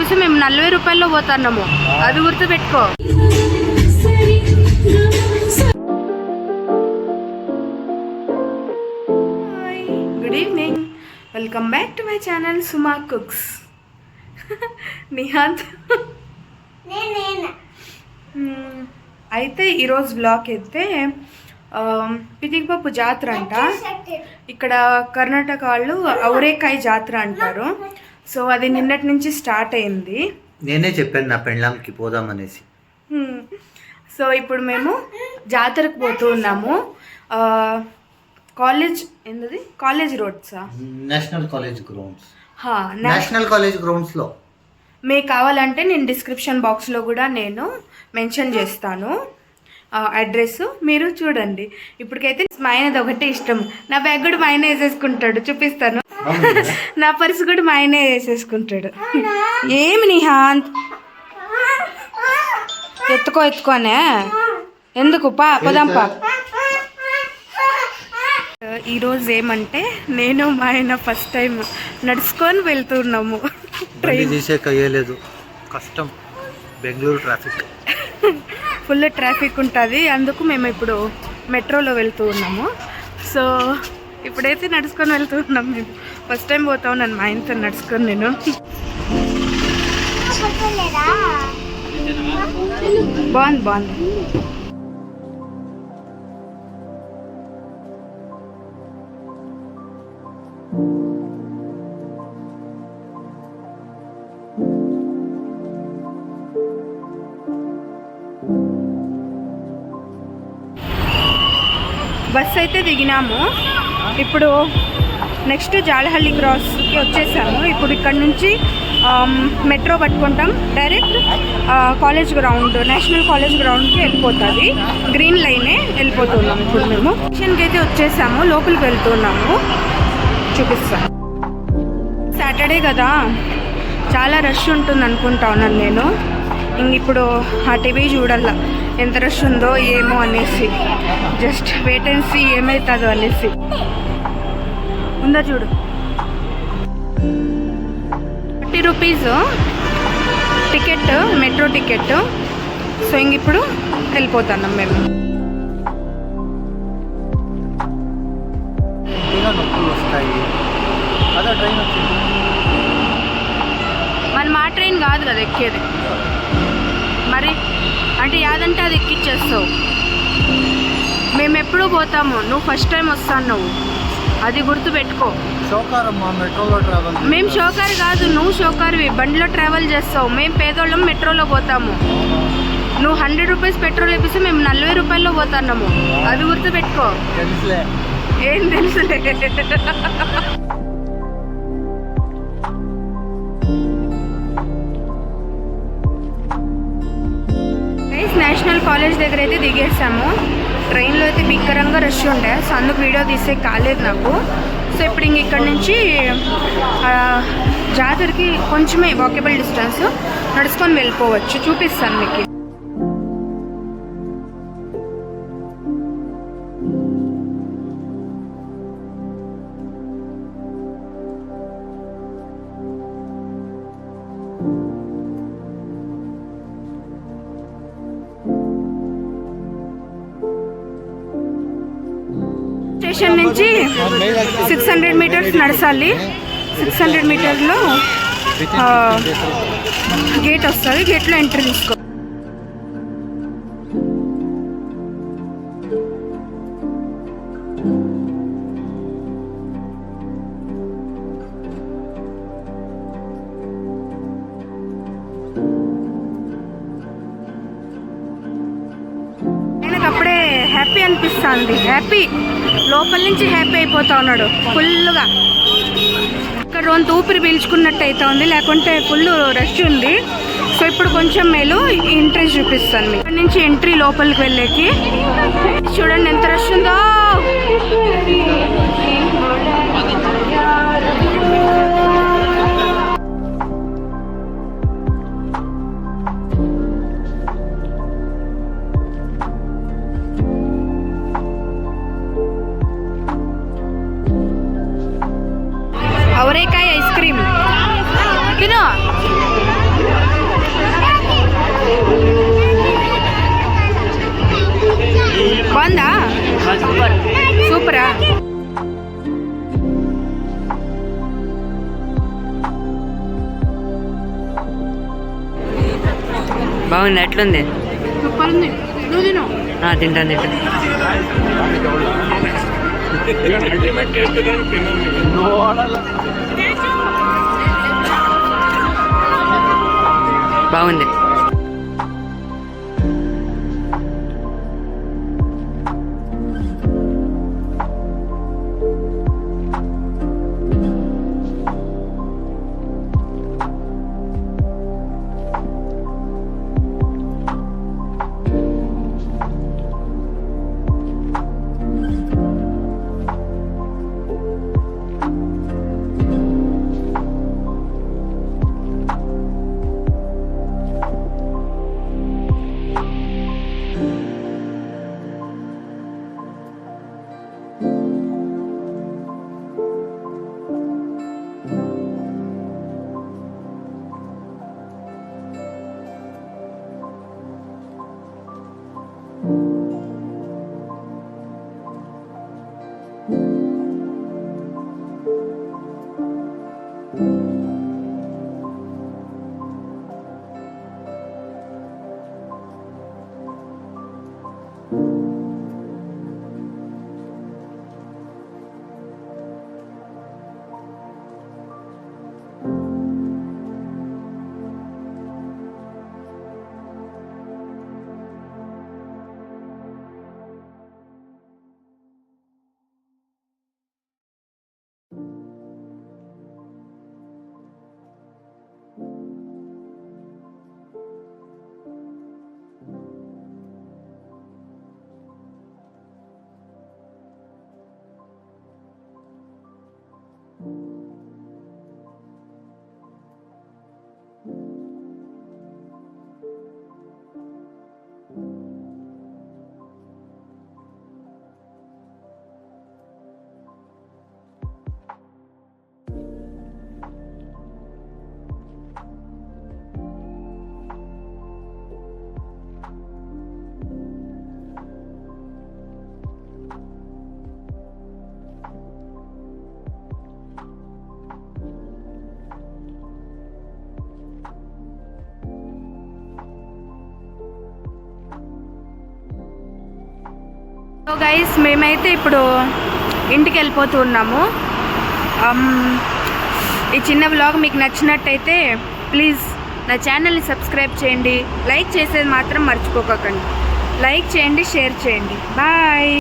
లేపిస్తే మేము 40 రూపాయల్లో పోతున్నాము, అది గుర్తుపెట్టుకో. Good evening, welcome back to my channel Suma cooks. Nihanth అయితే ఈరోజు బ్లాగ్ అయితే పితికిపప్పు జాతర అంట. ఇక్కడ కర్ణాటక వాళ్ళు ఔరేకాయ జాతర అంటారు. సో అది నిన్నటి నుంచి స్టార్ట్ అయింది. నేనే చెప్పాను నా పెళ్ళాంకి పోదామనేసి. సో ఇప్పుడు మేము జాతరకు పోతూ ఉన్నాము. కాలేజ్ ఏంటది, కాలేజ్ రోడ్సా, national college grounds. National college గ్రౌండ్స్లో మీకు కావాలంటే నేను డిస్క్రిప్షన్ బాక్స్లో కూడా నేను మెన్షన్ చేస్తాను అడ్రస్, మీరు చూడండి. ఇప్పటికైతే మా ఆయనది ఒకటే ఇష్టం. నా బ్యాగ్ కూడా మా ఆయన వేసేసుకుంటాడు, చూపిస్తాను. నా పర్సు కూడా మా ఆయనే వేసేసుకుంటాడు. ఏమి నిహాంత్, ఎత్తుకోనే ఎందుకు, పోదాంపా. ఈరోజు ఏమంటే నేను మా ఆయన ఫస్ట్ టైం నడుచుకొని వెళ్తున్నాము. ట్రైన్ తీసేకయ్యలేదు, కష్టం. బెంగళూరు ట్రాఫిక్ ఫుల్ ట్రాఫిక్ ఉంటుంది, అందుకు మేము ఇప్పుడు మెట్రోలో వెళ్తూ ఉన్నాము. సో ఇప్పుడైతే నడుచుకొని వెళ్తూ ఉన్నాం. మేము ఫస్ట్ టైం పోతా ఉన్నాను మా ఆయనతో నడుచుకొని. నేను బాగుంది. బస్ అయితే దిగినాము. ఇప్పుడు నెక్స్ట్ జాలహల్లి క్రాస్కి వచ్చేసాము. ఇప్పుడు ఇక్కడ నుంచి మెట్రో పట్టుకుంటాం, direct college ground, national college గ్రౌండ్కి వెళ్ళిపోతుంది. గ్రీన్ లైనే వెళ్ళిపోతున్నాము. ఇప్పుడు మేము స్టేషన్కి అయితే వచ్చేసాము, లోపలికి వెళ్తున్నాము, చూపిస్తాను. సాటర్డే కదా, చాలా రష్ ఉంటుంది అనుకుంటా ఉన్నాను నేను. ఇప్పుడు ఆ టీవీ చూడాల ఎంత రష్ ఉందో ఏమో అనేసి, జస్ట్ వెయిట్ అండ్ సీ ఏమవుతుందో అనేసి. ఉందా చూడు, 30 rupees ticket, metro ticket. So ఇప్పుడు వెళ్ళిపోతున్నాం మేము. మన మా ట్రైన్ కాదు కదా ఎక్కేది, మరి అంటే యాదంటే అది ఎక్కిచ్చేస్తావు. మేము ఎప్పుడూ పోతాము, నువ్వు ఫస్ట్ టైం వస్తాను, అది గుర్తుపెట్టుకో. మేము షోకార్ కాదు, నువ్వు షోకార్వి, బండిలో ట్రావెల్ చేస్తావు. మేము పేదోళ్ళం మెట్రోలో పోతాము. నువ్వు 100 రూపీస్ పెట్రోల్ వేపిస్తే మేము 40 రూపాయల్లో పోతున్నాము, అది గుర్తుపెట్టుకో. ఏం తెలుసులే. నేషనల్ కాలేజ్ దగ్గర అయితే దిగేసాము. ట్రైన్లో అయితే భీకరంగా రష్ ఉండే, సో అందుకు వీడియో తీసే కాలేదు నాకు. సో ఇప్పుడు ఇక్కడ నుంచి జాతరకి కొంచెమే వాకబుల్ డిస్టెన్స్, నడుచుకొని వెళ్ళిపోవచ్చు, చూపిస్తాను మీకు. స్టేషన్ నుంచి 600 మీటర్స్ నడచాలి. 600 మీటర్లో గేట్ వస్తుంది, గేట్లో ఎంట్రీ తీసుకో. ఆయనకు అప్పుడే హ్యాపీ అనిపిస్తుంది, హ్యాపీ లోపల నుంచి హ్యాపీ అయిపోతా ఉన్నాడు ఫుల్గా. ఇక్కడ రొంత ఊపిరి పీల్చుకున్నట్టు అయితే ఉంది, లేకుంటే ఫుల్ రష్ ఉంది. సో ఇప్పుడు కొంచెం మేలు ఎంట్రీ చూపిస్తాను. ఇక్కడ నుంచి ఎంట్రీ లోపలికి వెళ్ళేకి చూడండి ఎంత రష్ ఉందో. ఔరేకాయ ఐస్ క్రీమ్ తిను. బాగుందా? సూపరా? బాగుంది. ఎట్లుంది? సూపర్ ఉంది. నువ్వు తిను. తింటాను. బాగుంది. సో గైస్, మేమైతే ఇప్పుడు ఇంటికి వెళ్ళిపోతూ ఉన్నాము. ఈ చిన్న వ్లాగ్ మీకు నచ్చినట్టయితే ప్లీజ్ నా ఛానల్ని సబ్స్క్రైబ్ చేయండి. లైక్ చేసేది మాత్రం మర్చిపోకండి. లైక్ చేయండి, షేర్ చేయండి. బాయ్.